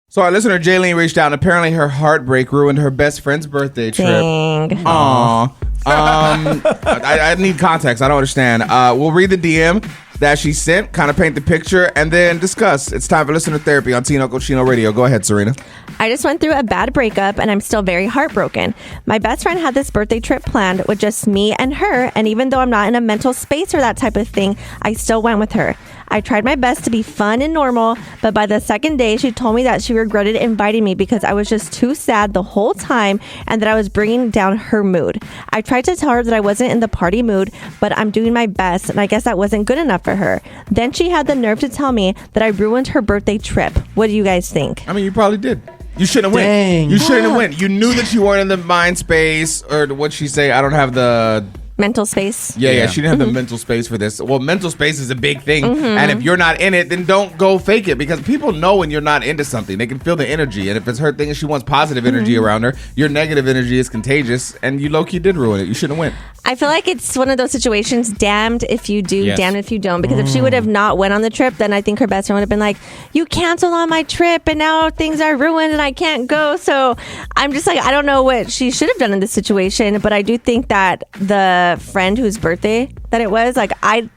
So our listener Jaylene reached out, and apparently her heartbreak ruined her best friend's birthday trip. Dang. Aww. I need context. I don't understand. We'll read the DM that she sent, kind of paint the picture, and then discuss. It's time for listener therapy on Tino Cochino Radio. Go ahead, Serina. I just went through a bad breakup and I'm still very heartbroken. My best friend had this birthday trip planned with just me and her, and even though I'm not in a mental space for that type of thing, I still went with her. I tried my best to be fun and normal, but by the second day, she told me that she regretted inviting me because I was just too sad the whole time and that I was bringing down her mood. I tried to tell her that I wasn't in the party mood, but I'm doing my best, and I guess that wasn't good enough for her. Then she had the nerve to tell me that I ruined her birthday trip. What do you guys think? I mean, you probably did. You shouldn't have went. You shouldn't have went. You knew that you weren't in the mind space, or what'd she say? I don't have the... mental space. Yeah. She didn't have the mental space for this. Well, mental space is a big thing. And if you're not in it, then don't go fake it, because people know when you're not into something. They can feel the energy. And if it's her thing and she wants positive energy around her, your negative energy is contagious, and you low-key did ruin it. You shouldn't have went. I feel like it's one of those situations, damned if you do, damned if you don't. Because if she would have not went on the trip, then I think her best friend would have been like, you canceled on my trip and now things are ruined and I can't go. So I'm just like, I don't know what she should have done in this situation. But I do think that the friend whose birthday that it was, like, I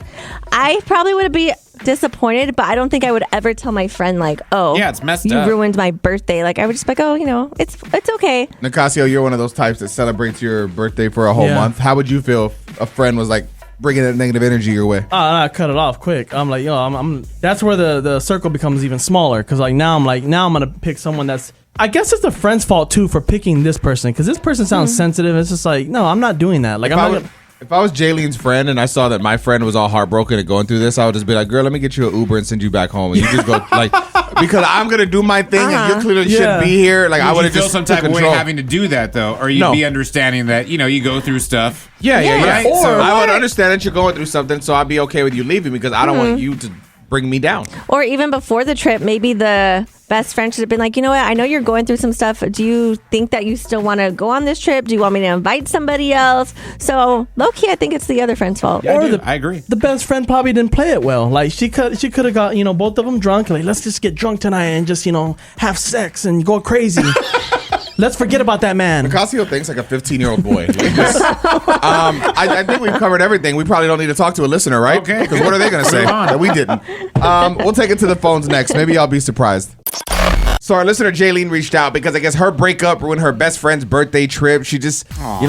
probably would be disappointed, but I don't think I would ever tell my friend, like, oh, yeah, it's messed you up. ruined my birthday. Like, I would just be like, oh, it's okay. Nicasio, you're one of those types that celebrates your birthday for a whole month. How would you feel if a friend was like bringing that negative energy your way? I cut it off quick. I'm like, I'm that's where the circle becomes even smaller, because now I'm gonna pick someone that's, I guess it's the friend's fault too for picking this person, because this person sounds sensitive. It's just like, no, I'm not doing that. Like, If I was Jaylene's friend and I saw that my friend was all heartbroken and going through this, I would just be like, girl, let me get you an Uber and send you back home. And you just go, like, because I'm going to do my thing and you clearly shouldn't be here. Like, I would have just some type of way having to do that, though? Or you'd be understanding that, you go through stuff. Yeah. Right? Or I would understand that you're going through something, so I'd be okay with you leaving, because I don't want you to bring me down. Or even before the trip, maybe the best friend should have been like, you know what, I know you're going through some stuff. Do you think that you still want to go on this trip? Do you want me to invite somebody else? So low-key, I think it's the other friend's fault. Yeah, I agree. The best friend probably didn't play it well. Like, she could have got, both of them drunk. Like, let's just get drunk tonight and just, have sex and go crazy. Let's forget about that man. Nicasio thinks like a 15-year-old boy. I think we've covered everything. We probably don't need to talk to a listener, right? Okay. Because what are they going to say that we didn't? We'll take it to the phones next. Maybe I'll be surprised. So our listener Jaylene reached out because I guess her breakup ruined her best friend's birthday trip. She just,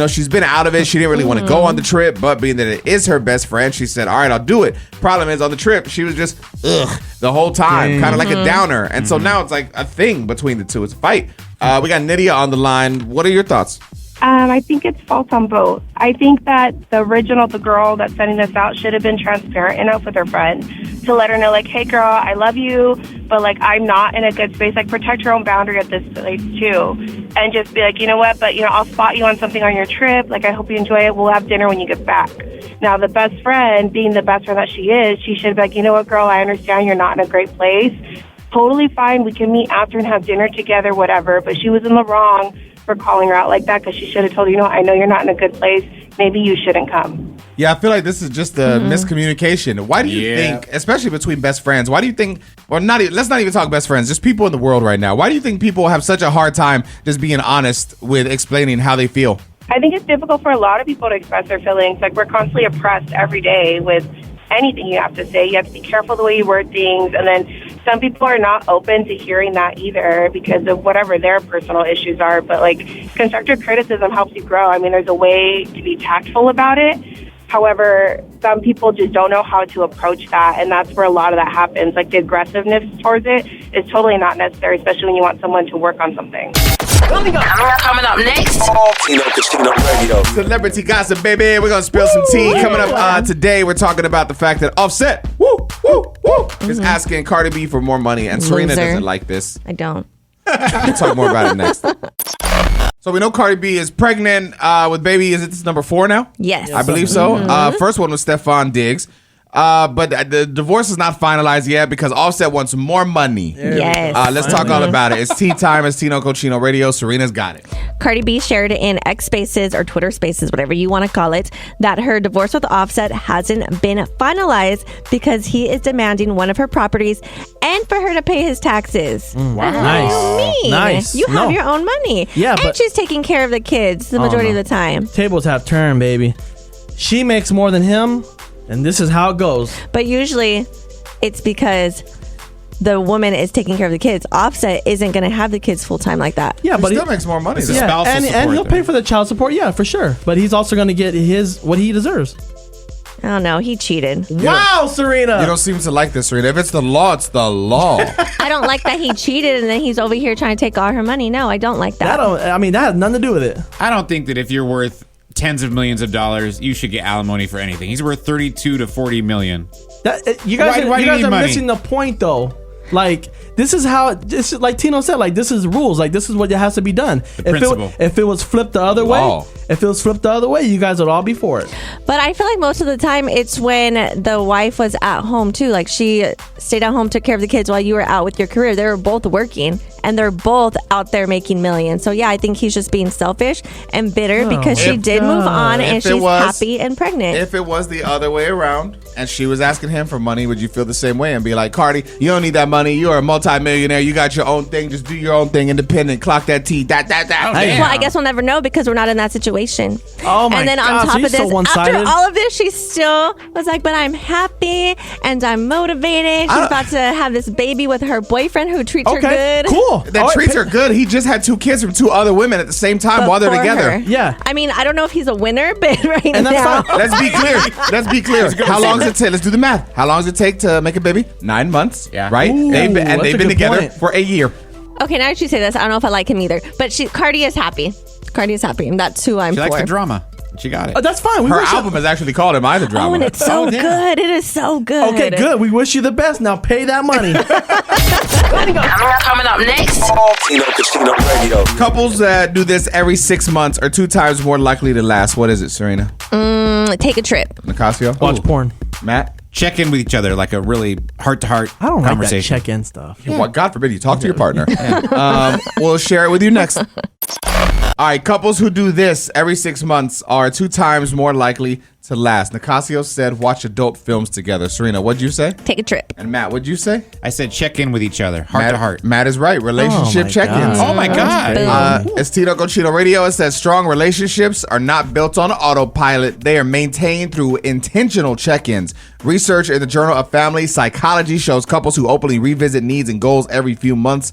she's been out of it. She didn't really want to go on the trip, but being that it is her best friend, she said, all right, I'll do it. Problem is, on the trip, she was just, the whole time, kind of like a downer. And so now it's like a thing between the two. It's a fight. We got Nydia on the line. What are your thoughts? I think it's fault on both. I think that the girl that's sending this out should have been transparent enough with her friend to let her know, like, hey, girl, I love you, but, like, I'm not in a good space. Like, protect your own boundary at this place, too. And just be like, you know what, but, I'll spot you on something on your trip. Like, I hope you enjoy it. We'll have dinner when you get back. Now, the best friend, being the best friend that she is, she should be like, you know what, girl, I understand you're not in a great place. Totally fine. We can meet after and have dinner together, whatever. But she was in the wrong for calling her out like that, because she should have told her, I know you're not in a good place. Maybe you shouldn't come. Yeah, I feel like this is just a miscommunication. Why do you think, especially between best friends, why do you think, or not? Let's not even talk best friends, just people in the world right now. Why do you think people have such a hard time just being honest with explaining how they feel? I think it's difficult for a lot of people to express their feelings. Like, we're constantly oppressed every day with anything you have to say. You have to be careful the way you word things. And then some people are not open to hearing that either because of whatever their personal issues are. But, like, constructive criticism helps you grow. I mean, there's a way to be tactful about it. However, some people just don't know how to approach that, and that's where a lot of that happens. Like, the aggressiveness towards it is totally not necessary, especially when you want someone to work on something. Coming up next. Tino Cochino Radio. Celebrity gossip, baby. We're going to spill some tea. Coming up today, we're talking about the fact that Offset is asking Cardi B for more money, and Serina doesn't like this. I don't. We'll talk more about it next. So we know Cardi B is pregnant with baby. Is it this number 4 now? Yes. I believe so. First one was Stephon Diggs. But the divorce is not finalized yet because Offset wants more money. Yes. Let's talk all about it. It's tea time. It's Tino Cochino Radio. Serena's got it. Cardi B shared in X Spaces or Twitter Spaces, whatever you want to call it, that her divorce with Offset hasn't been finalized because he is demanding one of her properties and for her to pay his taxes. Wow. What do you mean? Nice. You have your own money. Yeah, and but she's taking care of the kids the majority of the time. Tables have turned, baby. She makes more than him, and this is how it goes. But usually it's because the woman is taking care of the kids. Offset isn't going to have the kids full time like that. Yeah, But he still makes more money. Though. spousal and support, he'll pay for the child support, yeah, for sure. But he's also going to get what he deserves. I don't know. He cheated. Wow, Serena. You don't seem to like this, Serena. If it's the law, it's the law. I don't like that he cheated and then he's over here trying to take all her money. No, I don't like that. that has nothing to do with it. I don't think that if you're worth tens of millions of dollars, you should get alimony for anything. He's worth 32 to 40 million. You guys, Why do you need are money? missing the point, though. Like, this is how, this is like Tino said, like, this is rules. Like, this is what has to be done. Principle. If it was flipped the other way, you guys would all be for it. But I feel like most of the time it's when the wife was at home too. Like she stayed at home, took care of the kids while you were out with your career. They were both working and they're both out there making millions. So yeah, I think he's just being selfish and bitter because she did move on and she's happy and pregnant. If it was the other way around and she was asking him for money, would you feel the same way and be like, Cardi, you don't need that money. You're a multimillionaire. You got your own thing. Just do your own thing. Independent. Clock that T. That. Well, I guess we'll never know because we're not in that situation. Oh my And then gosh, on top he's of this, so one-sided. after all of this, she still was like, but I'm happy and I'm motivated. She's about to have this baby with her boyfriend who treats her good. Cool. That treats her good. He just had 2 kids from 2 other women at the same time while they're for together. her. Yeah. I mean, I don't know if he's a winner, but And that's now. fine. Let's be clear. How long does it take? Let's do the math. How long does it take to make a baby? 9 months. Yeah. Right? Ooh, they've been that's a good together point. for a year. Okay, now that you say this, I don't know if I like him either. But Cardi is happy. Cardi is happy, and that's who I'm She for. likes the drama. She got it. Oh, that's fine. We Her wish album is actually called Am I the Drama? Oh, and it's so good. It is so good. Okay, good. We wish you the best. Now pay that money. Coming up next. Tino Cochino Radio. Couples that do this every 6 months are 2 times more likely to last. What is it, Serena? Take a trip. Nicasio? Watch porn. Matt? Check in with each other like a really heart-to-heart I don't like that conversation. check-in stuff. Well, God forbid you talk to your partner. We'll share it with you next. All right, couples who do this every 6 months are 2 times more likely to last. Nicasio said watch adult films together. Serena, what'd you say? Take a trip. And Matt, what'd you say? I said check in with each other, heart to heart. Matt is right. Relationship Oh my check-ins. God. Oh my God. It's Tino Cochino Radio. It says strong relationships are not built on autopilot. They are maintained through intentional check-ins. Research in the Journal of Family Psychology shows couples who openly revisit needs and goals every few months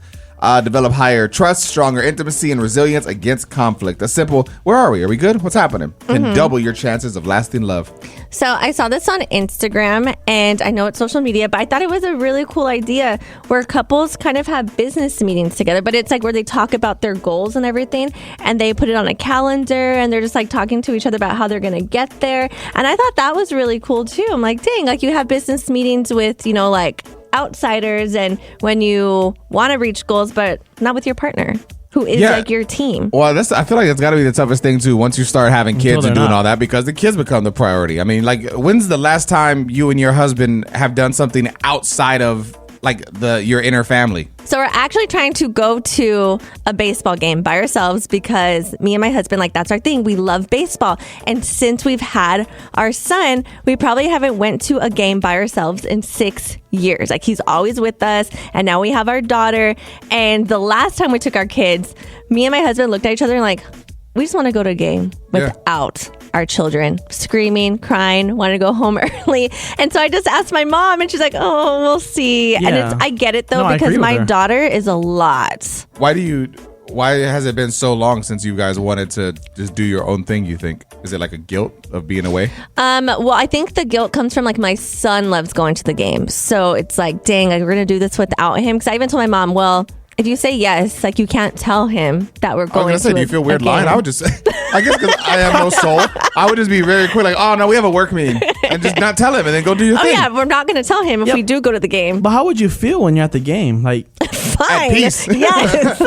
develop higher trust, stronger intimacy, and resilience against conflict. A simple, where are we? Are we good? What's happening? Can double your chances of lasting love. So I saw this on Instagram, and I know it's social media, but I thought it was a really cool idea where couples kind of have business meetings together, but it's like where they talk about their goals and everything, and they put it on a calendar, and they're just like talking to each other about how they're going to get there. And I thought that was really cool too. I'm like, dang, like you have business meetings with, like outsiders and when you want to reach goals, but not with your partner who is like your team. Well, I feel like it's got to be the toughest thing too once you start having kids and doing all that, because the kids become the priority. I mean, like, when's the last time you and your husband have done something outside of like your inner family? So we're actually trying to go to a baseball game by ourselves because me and my husband, like, that's our thing. We love baseball. And since we've had our son, we probably haven't went to a game by ourselves in 6 years. Like, he's always with us. And now we have our daughter. And the last time we took our kids, me and my husband looked at each other and like, we just want to go to a game without our children screaming, crying, want to go home early. And so I just asked my mom and she's like, oh, we'll see. Yeah. And I get it though, because my daughter is a lot. Why has it been so long since you guys wanted to just do your own thing, you think? Is it like a guilt of being away? Well, I think the guilt comes from like my son loves going to the games. So it's like, dang, like, we're going to do this without him. Because I even told my mom, well, if you say yes, like, you can't tell him that we're going to. I was gonna say, do you feel weird lying? I would just, I guess because I have no soul, I would just be very quick, like, oh no, we have a work meeting, and just not tell him, and then go do your thing. Oh yeah, we're not going to tell him if we do go to the game. But how would you feel when you're at the game? Like, fine. At peace. Yes.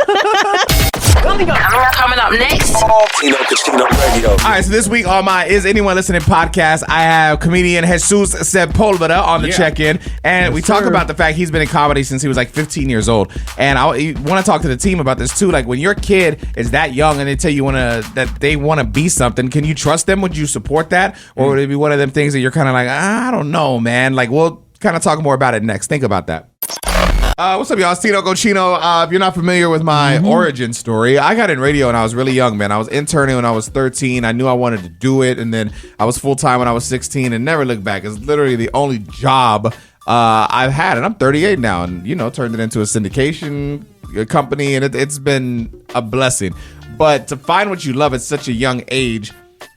Coming up next. Tino Casino Radio. All right, so this week on my Is Anyone Listening podcast, I have comedian Jesus Sepulveda on the check-in, and we talk about the fact he's been in comedy since he was like 15 years old. And I want to talk to the team about this too. Like, when your kid is that young and they tell you that they want to be something, can you trust them? Would you support that? Or would it be one of them things that you're kind of like, I don't know, man? Like, we'll kind of talk more about it next. Think about that. What's up, y'all? It's Tino Cochino. If you're not familiar with my origin story, I got in radio when I was really young, man. I was interning when I was 13. I knew I wanted to do it, and then I was full-time when I was 16 and never looked back. It's literally the only job I've had, and I'm 38 now, and, turned it into a syndication company, and it's been a blessing. But to find what you love at such a young age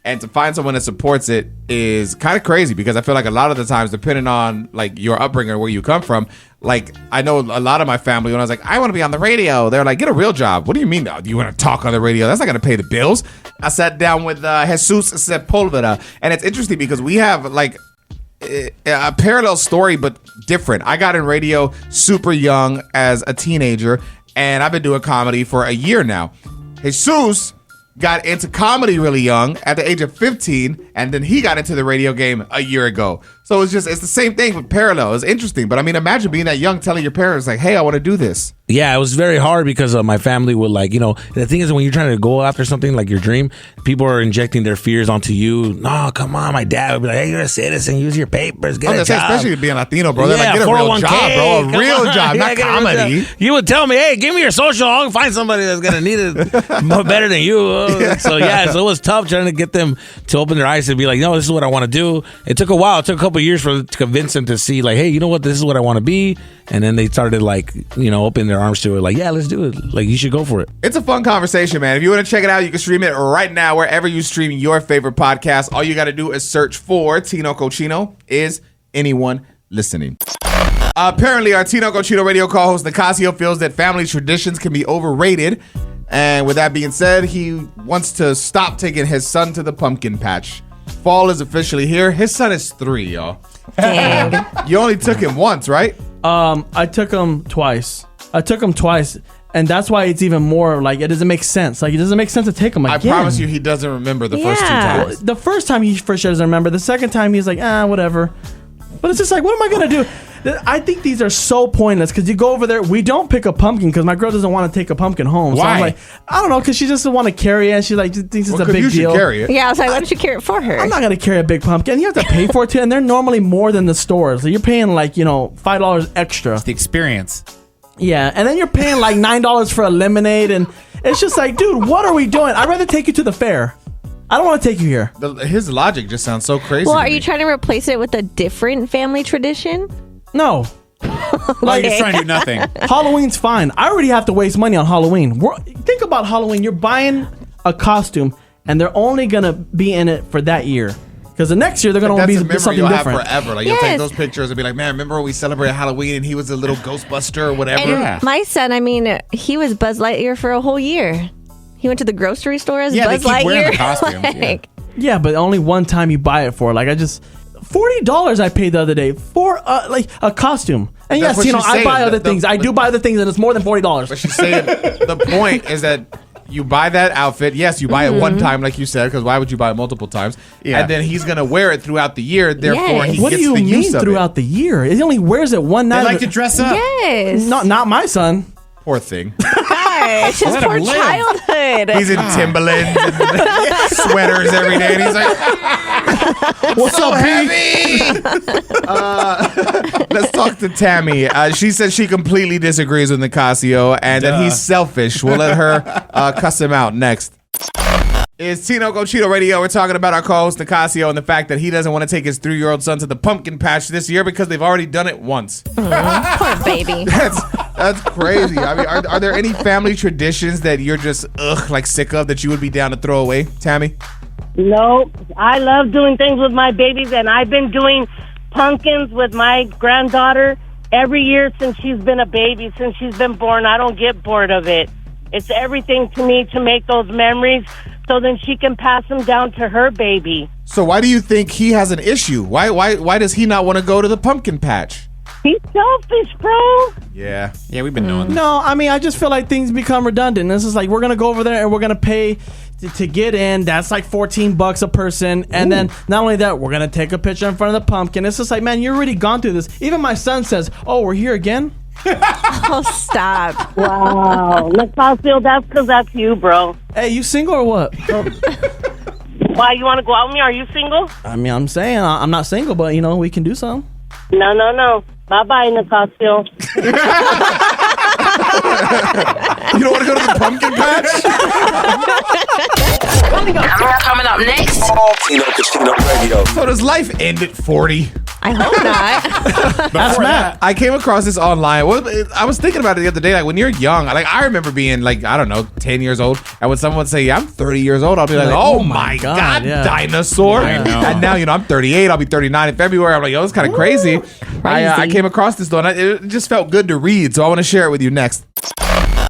and to find someone that supports it is kind of crazy, because I feel like a lot of the times, depending on like your upbringing or where you come from, like I know a lot of my family, when I was like, I want to be on the radio, they're like, get a real job. What do you mean? Do you want to talk on the radio? That's not going to pay the bills. I sat down with Jesus Sepulveda, and it's interesting because we have like a parallel story, but different. I got in radio super young as a teenager, and I've been doing comedy for a year now. Jesus got into comedy really young at the age of 15, and then he got into the radio game a year ago. So it's the same thing with parallel. It's interesting, but I mean, imagine being that young, telling your parents like, hey, I want to do this. Yeah, it was very hard because my family would the thing is, when you're trying to go after something like your dream, people are injecting their fears onto you. No, come on, my dad would be like, hey, you're a citizen, use your papers, get a job. Especially being Latino, bro. They're like, get a real job, bro. A real job, not comedy. You would tell me, hey, give me your social, I'll find somebody that's going to need it more better than you. So it was tough trying to get them to open their eyes and be like, no, this is what I want to do. It took a while. It took a couple of years to convince them to see like, hey, you know what, this is what I want to be. And then they started opening their arms to it, like, yeah, let's do it. Like, you should go for it. It's a fun conversation, man. If you want to check it out, you can stream it right now wherever you stream your favorite podcast. All you got to do is search for Tino Cochino. Is anyone listening? Apparently, our Tino Cochino radio co-host Nicasio feels that family traditions can be overrated. And with that being said, he wants to stop taking his son to the pumpkin patch. Fall is officially here. His son is 3, y'all. Dang. You only took him once, right? I took him twice. And that's why it's even more like it doesn't make sense. Like, it doesn't make sense to take him again. I promise you, he doesn't remember the first 2 times. The first time he for sure doesn't remember. The second time he's like, whatever. But it's just like, what am I gonna do? I think these are so pointless because you go over there. We don't pick a pumpkin because my girl doesn't want to take a pumpkin home. Why? So I'm like, I don't know, because she doesn't want to carry it. She thinks it's a big you deal. Should carry it. Yeah, I was like, why don't you carry it for her? I'm not gonna carry a big pumpkin. You have to pay for it too, and they're normally more than the stores. So you're paying $5 extra. It's the experience. Yeah, and then you're paying like $9 for a lemonade, and it's just like, dude, what are we doing? I'd rather take you to the fair. I don't want to take you here. His logic just sounds so crazy. Well, are you trying to replace it with a different family tradition? No. Like, you're trying to do nothing. Halloween's fine. I already have to waste money on Halloween. Think about Halloween. You're buying a costume, and they're only going to be in it for that year. Because the next year, they're going to be something you'll different. Have forever. Like, you'll take those pictures and be like, man, remember when we celebrated Halloween and he was a little Ghostbuster or whatever? And my son, he was Buzz Lightyear for a whole year. He went to the grocery store as Buzz they keep Lightyear. wearing the costume. Yeah, but only one time you buy it for. Like, $40 I paid the other day for a costume. And That's yes, what she's I buy saying. other things. I do buy other things, and it's more than $40. But she's saying the point is that you buy that outfit. Yes, you buy it one time, like you said, because why would you buy it multiple times? Yeah. And then he's going to wear it throughout the year. Therefore, Yes. he What gets do you the use mean of throughout the year? He only wears it one night. They like to dress up. Yes. Not my son. Poor thing. Gosh, his Let him poor live. childhood. He's in Timberlands and sweaters every day, and he's like, What's so up, B? heavy. Let's talk to Tammy. She says she completely disagrees with Nicasio and that he's selfish. We'll let her cuss him out next. It's Tino Cochino Radio. We're talking about our co-host Nicasio and the fact that he doesn't want to take his 3-year-old son to the pumpkin patch this year because they've already done it once. Poor baby. That's crazy. I mean, are there any family traditions that you're just sick of that you would be down to throw away, Tammy? No, I love doing things with my babies, and I've been doing pumpkins with my granddaughter every year since she's been a baby, since she's been born. I don't get bored of it. It's everything to me to make those memories so then she can pass them down to her baby. So why do you think he has an issue? Why does he not want to go to the pumpkin patch? He's selfish, bro. Yeah. Yeah, we've been knowing. No, I mean, I just feel like things become redundant. This is like, we're going to go over there and we're going to pay to get in. That's like $14 a person. And then not only that, we're going to take a picture in front of the pumpkin. It's just like, man, you've already gone through this. Even my son says, oh, we're here again? Oh, stop. Wow. Nicasio, that's because that's you, bro. Hey, you single or what? Why, you want to go out with me? Are you single? I mean, I'm saying I'm not single, but, we can do something. No. Bye-bye, Nicasio. You don't want to go to the pumpkin patch? Coming up next. Tino Casino Radio. So does life end at 40? I hope not. That's Matt. I came across this online. Well, I was thinking about it the other day. Like when you're young, like I remember being like, I don't know, 10 years old. And when someone would say, yeah, I'm 30 years old, I'll be like, oh my God, yeah. dinosaur. I know. And now, I'm 38. I'll be 39 in February. I'm like, yo, it's kind of crazy. I came across this though, and it just felt good to read. So I want to share it with you next.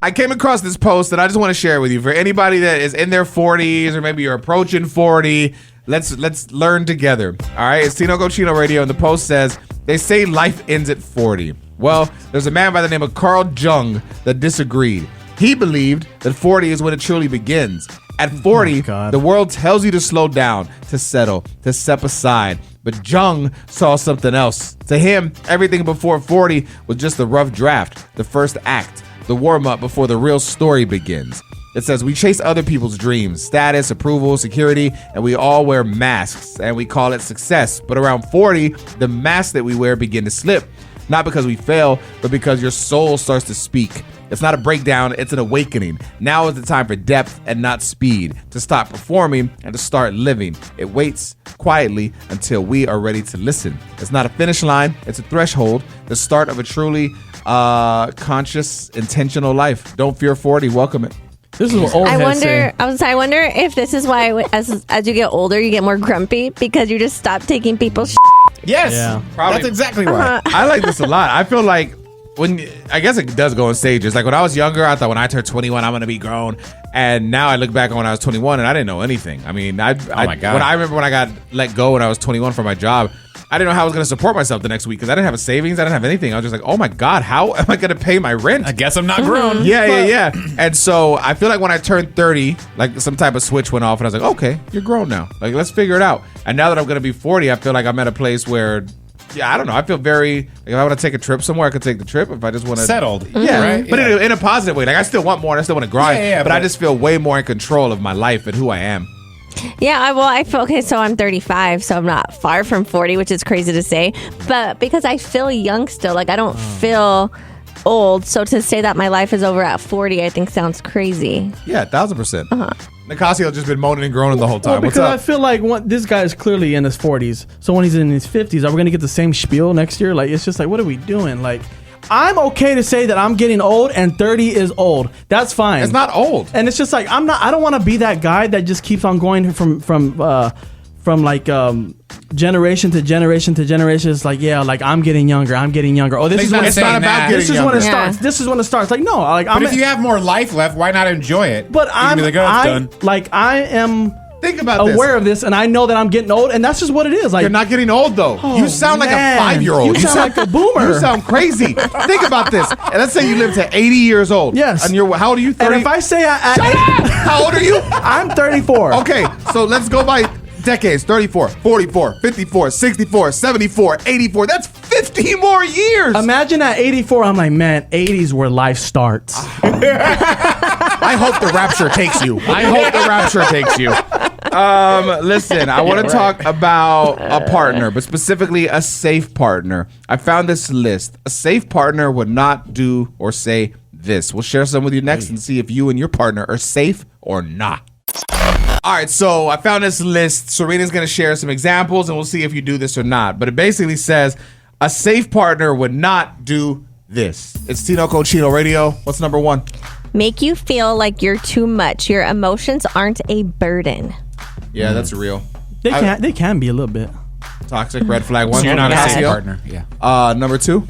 I came across this post and I just want to share it with you. For anybody that is in their 40s or maybe you're approaching 40, let's learn together. All right, it's Tino Cochino Radio, and the post says, they say life ends at 40. Well, there's a man by the name of Carl Jung that disagreed. He believed that 40 is when it truly begins. At 40, the world tells you to slow down, to settle, to step aside. But Jung saw something else. To him, everything before 40 was just the rough draft, the first act, the warm-up before the real story begins. It says, we chase other people's dreams, status, approval, security, and we all wear masks, and we call it success. But around 40, the masks that we wear begin to slip. Not because we fail, but because your soul starts to speak. It's not a breakdown, it's an awakening. Now is the time for depth and not speed, to stop performing and to start living. It waits quietly until we are ready to listen. It's not a finish line, it's a threshold, the start of a truly conscious, intentional life. Don't fear 40, welcome it. This is what old heads say. I wonder if this is why as you get older, you get more grumpy because you just stop taking people's shit. Yes. Yeah. Probably. That's exactly why. I like this a lot. I feel like I guess it does go in stages. Like when I was younger, I thought when I turned 21, I'm going to be grown. And now I look back on when I was 21 and I didn't know anything. I mean, my God. When I remember when I got let go when I was 21 from my job, I didn't know how I was going to support myself the next week because I didn't have a savings. I didn't have anything. I was just like, oh my God, how am I going to pay my rent? I guess I'm not grown. Yeah. And so I feel like when I turned 30, like some type of switch went off and I was like, okay, you're grown now. Like, let's figure it out. And now that I'm going to be 40, I feel like I'm at a place where, I don't know. I feel very, like if I want to take a trip somewhere, I could take the trip. If I just want to. Settled. Yeah. Right? But in a positive way. Like I still want more and I still want to grind. But I but just feel way more in control of my life and who I am. Yeah, I feel okay. So I'm 35, so I'm not far from 40, which is crazy to say. But because I feel young still, like I don't feel old. So to say that my life is over at 40, I think sounds crazy. Yeah, 1,000%. Nicasio just been moaning and groaning the whole time. Well, What's because up? I feel like this guy is clearly in his 40s. So when he's in his 50s, are we going to get the same spiel next year? Like, it's just like, what are we doing? Like, I'm okay to say that I'm getting old and 30 is old. That's fine. It's not old. And it's just like, I don't want to be that guy that just keeps on going from like generation to generation to generation. It's like, yeah, like I'm getting younger. Oh, this is when it's not about this getting is when it younger. starts. This is when it starts. Like, no, like But if you have more life left, why not enjoy it? but You can be like, oh, it's done. I am Think about this. aware of this, and I know that I'm getting old, and that's just what it is. Like, You're not getting old though. You sound like a man. 5-year-old. You sound like a boomer. You sound crazy. Think about this. And let's say you live to 80 years old. Yes. And how old are you? 30? and if I say Shut up! How old are you? I'm 34. Okay, so let's go by decades. 34, 44, 54, 64, 74, 84. That's 50 more years. Imagine at 84, I'm like, man, 80s where life starts. I hope the rapture takes you. Listen, I want to talk about a partner, but specifically a safe partner. I found this list. A safe partner would not do or say this. We'll share some with you next and see if you and your partner are safe or not. All right, so I found this list. Serina's going to share some examples, and we'll see if you do this or not. But it basically says a safe partner would not do this. It's Tino Cochino Radio. What's number one? Make you feel like you're too much. Your emotions aren't a burden. Yeah, that's real. They can be a little bit. Toxic red flag one. So you're not a safe Nicasio. partner. Yeah. Number two.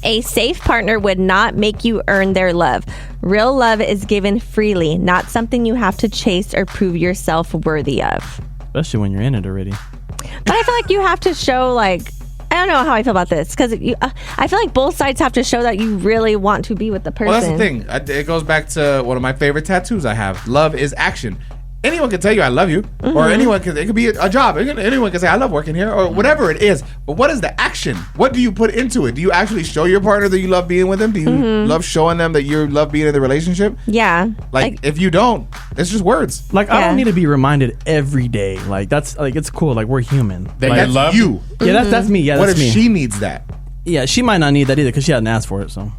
A safe partner would not make you earn their love. Real love is given freely, not something you have to chase or prove yourself worthy of. Especially when you're in it already. But I feel like you have to show like I don't know how I feel about this because I feel like both sides have to show that you really want to be with the person. Well, that's the thing. It goes back to one of my favorite tattoos I have. Love is action. Anyone can tell you I love you, or anyone can. It could be a job. Anyone can say I love working here, or whatever it is. But what is the action? What do you put into it? Do you actually show your partner that you love being with them? Do you love showing them that you love being in the relationship? Yeah. Like if you don't, it's just words. Like I don't need to be reminded every day. Like that's like it's cool. Like we're human. That like, you love you. Yeah, that's me. Yeah, What that's if me. she needs that? Yeah, she might not need that either because she hadn't asked for it. So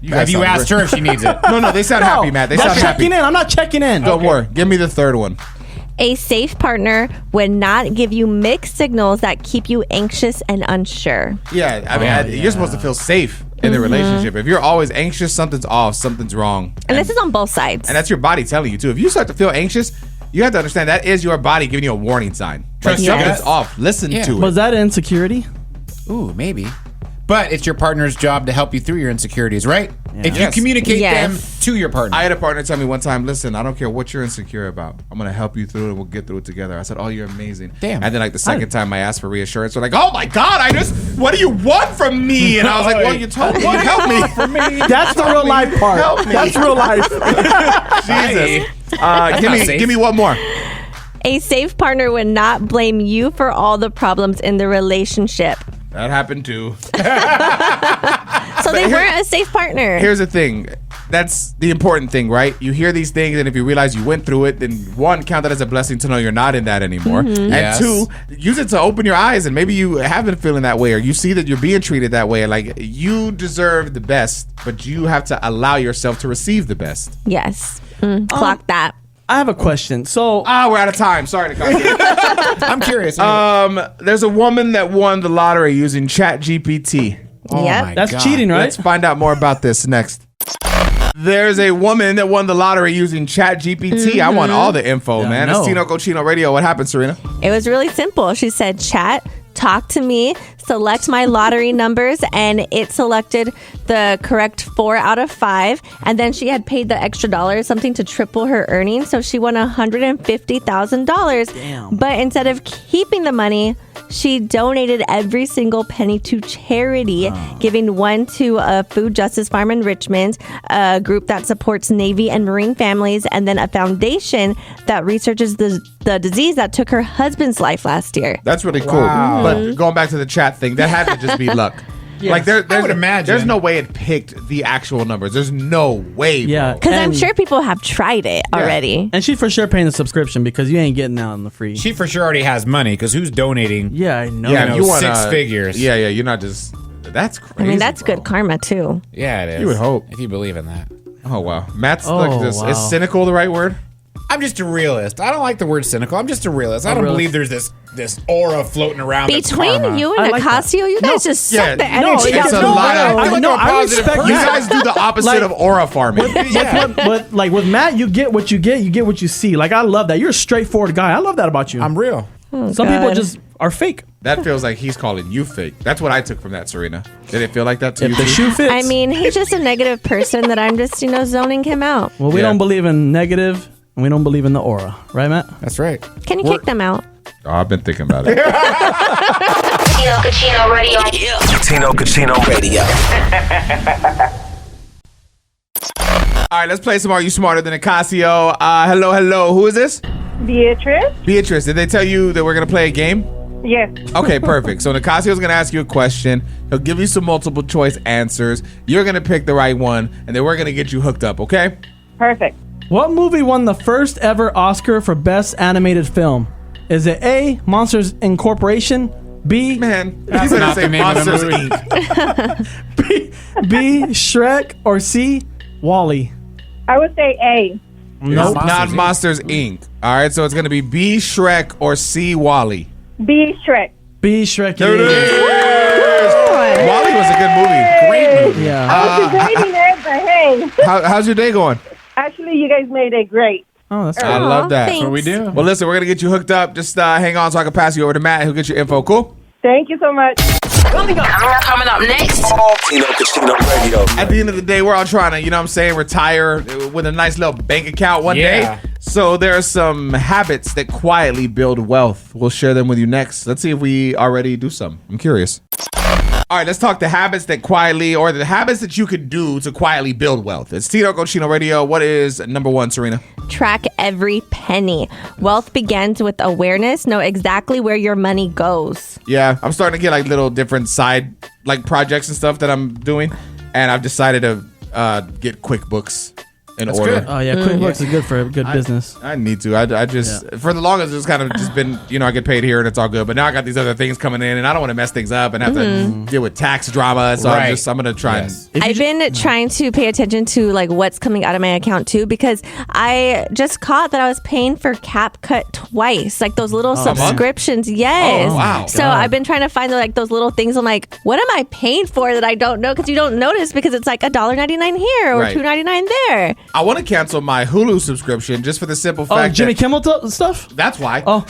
Have you asked her if she needs it? No, they sound happy, Matt. They that's sound happy. checking in. I'm not checking in. Don't worry. Give me the third one. A safe partner would not give you mixed signals that keep you anxious and unsure. Yeah, I mean, you're supposed to feel safe in the relationship. If you're always anxious, something's off, something's wrong. And this is on both sides. And that's your body telling you too. If you start to feel anxious, you have to understand that is your body giving you a warning sign. Trust your something's gut. off. Listen to it. Was that insecurity? Ooh, maybe. But it's your partner's job to help you through your insecurities, right? If you Yes. communicate Yes. them to your partner. I had a partner tell me one time, listen, I don't care what you're insecure about. I'm going to help you through it and we'll get through it together. I said, oh, you're amazing. Damn. And then like the second time I asked for reassurance, they're like, oh my God, what do you want from me? And I was like, well, you told me you'd help me. for me. That's the real life part. Help me. That's real life. Jesus. not safe. Give me one more. A safe partner would not blame you for all the problems in the relationship. That happened too. So they weren't a safe partner. Here's the thing. That's the important thing, right? You hear these things, and if you realize you went through it, then one, count that as a blessing to know you're not in that anymore. And Yes. two, use it to open your eyes, and maybe you have been feeling that way, or you see that you're being treated that way. Like, you deserve the best, but you have to allow yourself to receive the best. Yes. Clock that. I have a question. So We're out of time. Sorry, Nicasio. I'm curious. There's a woman that won the lottery using ChatGPT. Oh Yep. my that's God. cheating, right? Let's find out more about this next. There's a woman that won the lottery using ChatGPT. I want all the info, Yeah, man. I know. It's Tino Cochino Radio. What happened, Serena? It was really simple. She said, chat, talk to me, select my lottery numbers, and it selected the correct 4 out of 5. And then she had paid the extra $, something to triple her earnings. So she won $150,000. Damn. But instead of keeping the money, she donated every single penny to charity, giving one to a food justice farm in Richmond, a group that supports Navy and Marine families, and then a foundation that researches the disease that took her husband's life last year. That's really cool. But going back to the chat thing, that had to just be luck. Like I would imagine. There's no way it picked the actual numbers. There's no way. Yeah. Bro. Because I'm And- sure people have tried it already. And she for sure paying the subscription because you ain't getting out on the free. She for sure already has money because who's donating? Yeah, I know. Yeah, you want 6 figures. Yeah, you're not just. That's crazy. I mean, that's bro. good karma, too. Yeah, it is. You would hope. If you believe in that. Oh wow, Matt's Oh, like this. wow. Is cynical the right word? I'm just a realist. I don't like the word cynical. I'm just a realist. I don't realist. believe there's this aura floating around. that's Between karma. you I and like Nicasio, you guys just suck yeah, the no, energy it's out a of lot of- I'm like a I positive respect person. You that. guys do the opposite Like- of aura farming. Yeah. But like with Matt, you get what you get. You get what you see. Like I love that. You're a straightforward guy. I love that about you. I'm real. Some people God. just are fake. That feels like he's calling you fake. That's what I took from that, Serena. Did it feel like that to you? If the too? shoe fits. I mean, he's just a negative person that I'm just, zoning him out. well, we Yeah. don't believe in negative, and we don't believe in the aura, right, Matt? That's right. Can you kick them out? Oh, I've been thinking about it. Tino Cochino Radio. Tino Cochino Radio. All right, let's play some Are You Smarter Than Nicasio? Hello. Who is this? Beatrice? Beatrice, did they tell you that we're going to play a game? Yes. Okay, perfect. So Nicasio's going to ask you a question. He'll give you some multiple choice answers. You're going to pick the right one, and then we're going to get you hooked up, okay? Perfect. What movie won the first ever Oscar for Best Animated Film? Is it A, Monsters Incorporation, B, Man, That's you better not say the name of the Monsters movie. Inc. B, Shrek, or C, Wall-E? I would say A. Nope. Not Monsters Inc. All right, so it's going to be B, Shrek, or C, Wall-E. B, Shrek. B, Shrek. There it yeah. is. Wall-E was a good movie. Great movie. Yeah. I was debating it, but hey. How's your day going? Actually, you guys made it great. Oh, that's I love that. Thanks. That's what we do. Well, listen, we're going to get you hooked up. Just hang on so I can pass you over to Matt, who'll get your info. Cool? Thank you so much. Coming up next. Tino Cochino Radio. At the end of the day, we're all trying to, retire with a nice little bank account one Yeah. day. So there are some habits that quietly build wealth. We'll share them with you next. Let's see if we already do some. I'm curious. All right, let's talk the habits that quietly, or the habits that you could do to quietly build wealth. It's Tino Cochino Radio. What is number one, Serina? Track every penny. Wealth begins with awareness. Know exactly where your money goes. Yeah, I'm starting to get like little different side like projects and stuff that I'm doing, and I've decided to get QuickBooks in order. good. Oh yeah, QuickBooks is good for a good business. I need to. I just for the longest it's kind of just been, I get paid here and it's all good. But now I got these other things coming in and I don't want to mess things up and have to deal with tax drama. So Right. I'm gonna try and I've been trying to pay attention to like what's coming out of my account too, because I just caught that I was paying for CapCut twice, like those little subscriptions. Yes. Oh, wow. So I've been trying to find like those little things. I'm like, what am I paying for that I don't know? Because you don't notice because it's like $1.99 here or Right. $2.99 there. I want to cancel my Hulu subscription just for the simple Oh, fact Jimmy that Kimmel stuff. that's why. Oh.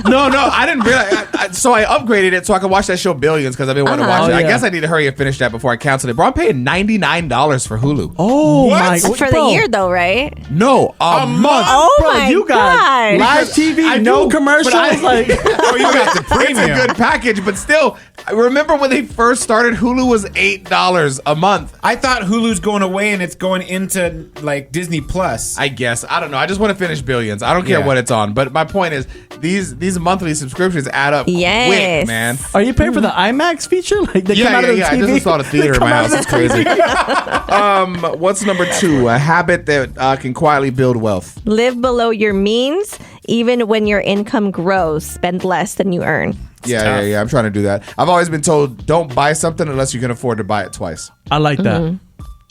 No, I didn't realize. So I upgraded it so I could watch that show Billions because I've been wanting to watch Oh, it. I yeah. guess I need to hurry and finish that before I cancel it. Bro, I'm paying $99 for Hulu. Oh What? my! For bro. the year though, right? No, a month. Oh Bro, my you got God. live TV, I no do, commercials. but I- like, Oh, you got the It's a premium. good package, but still, I remember when they first started, Hulu was $8 a month. I thought Hulu's going away and it's going into like Disney Plus. I guess. I don't know. I just want to finish Billions. I don't care Yeah. what it's on. But my point is, these monthly subscriptions add up Yes. quick, man. are you paying for the IMAX feature? Like they come out of the I TV. just installed a theater They in come my out of house. the It's crazy. What's number two? A habit that can quietly build wealth. Live below your means, even when your income grows. Spend less than you earn. Yeah. I'm trying to do that. I've always been told don't buy something unless you can afford to buy it twice. I like that.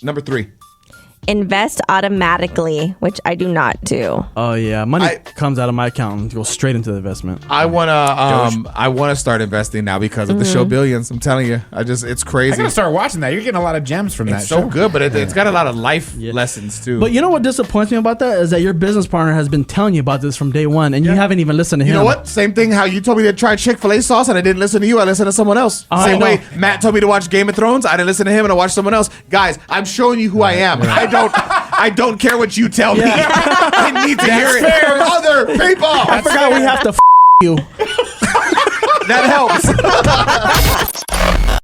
Number three. Invest automatically, which I do not do. Oh yeah, money comes out of my account and goes straight into the investment. I wanna start investing now because of the show Billions. I'm telling you, it's I crazy. gotta start watching that. You're getting a lot of gems from that It's so show. good, but it's got a lot of life lessons too. But you know what disappoints me about that is that your business partner has been telling you about this from day one, and you haven't even listened to him. You know what? Same thing how you told me to try Chick-fil-A sauce and I didn't listen to you. I listened to someone else. I Same know. way Matt told me to watch Game of Thrones. I didn't listen to him and I watched someone else. Guys, I'm showing you who I am. I don't care what you tell me. I need to hear it from other people. I forgot we have to you. That helps.